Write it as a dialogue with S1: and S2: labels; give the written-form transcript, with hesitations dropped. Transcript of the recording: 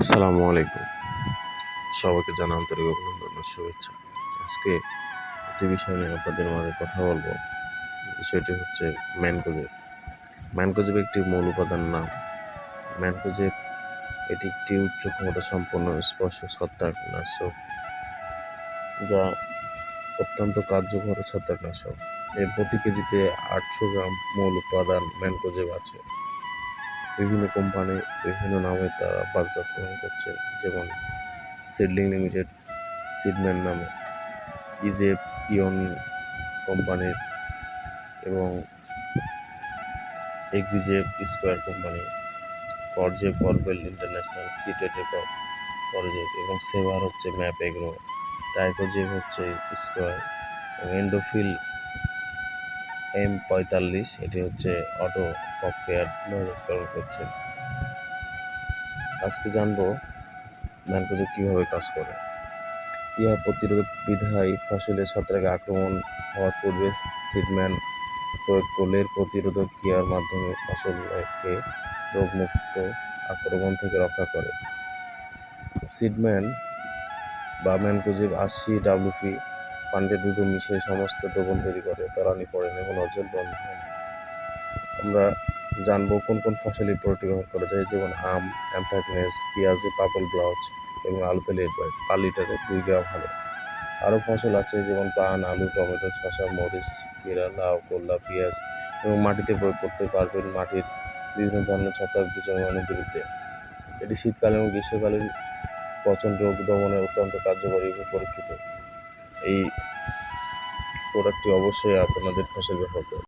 S1: আসসালামু আলাইকুম। সবাইকে জানাই আন্তরিক অভিনন্দন ও শুভেচ্ছা। আজকে একটি বিষয় নিয়ে আপনাদের মাঝে কথা বলব। বিষয়টি হচ্ছে ম্যানকোজেব। ম্যানকোজেব একটি মূল উপাদান নাম। ম্যানকোজেব এটি একটি উচ্চ ক্ষমতা সম্পন্ন স্পর্শ ছত্রাকনাশক, যা অত্যন্ত কার্যকর ছত্রাকনাশক। এর প্রতি কেজিতে 800 গ্রাম মূল উপাদান ম্যানকোজেব আছে। বিভিন্ন কোম্পানি বিভিন্ন নামে তারা বাজারজাতকরণ করছে, যেমন সিডলিং লিমিটেড সিডম্যান নামে, ইজেব ইয়ন কোম্পানির এবং এগ্রিজেব স্কোয়ার কোম্পানি, করজেব করবেল ইন্টারন্যাশনাল, সিটেটের করজেব এবং সেভার হচ্ছে ম্যাপ এগ্রো, টাইকোজেব হচ্ছে স্কোয়ার এবং এন্ডোফিল M45 এটি হচ্ছে অটো ক্রপ কেয়ার বাজারজাতকরণ করছে। আজকে জানবো ম্যানকোজেব কীভাবে কাজ করে। ইহা প্রতিরোধ বিধায় ফসলের ছত্রাকে আক্রমণ হওয়ার পূর্বে সিডম্যান প্রয়োগ করলে প্রতিরোধক ক্রিয়ার মাধ্যমে ফসলকে রোগমুক্ত আক্রমণ থেকে রক্ষা করে। সিডম্যান বা ম্যানকোজেব 80 WP পানিতে দুধ মিশিয়ে সমস্ত দ্রবণ তৈরি করে, তলানি পড়ে না এবং নজল বন্ধ হয় না। আমরা জানবো কোন কোন ফসলের প্রোডাক্ট ব্যবহার করা যায়, যেমন আম, অ্যান্থ্রাকনোজ, পেঁয়াজে পাপল ব্লাউজ এবং আলুতে লেট বাইট, পার লিটারে 2 গ্রাম ভালো। আরও ফসল আছে যেমন পান, আলু, টমেটো, শসা, মরিচ, জিরা, লাউ, করলা, পেঁয়াজ এবং মাটিতে প্রয়োগ করতে পারবেন মাটির বিভিন্ন ধরনের ছত্রাক বীজাণুর বিরুদ্ধে। এটি শীতকালীন এবং গ্রীষ্মকালীন পচন রোগ দমনে অত্যন্ত কার্যকরী এবং পরীক্ষিত। এই প্রোডাক্টটি অবশ্যই আপনাদের ফসল ব্যবহার করুন।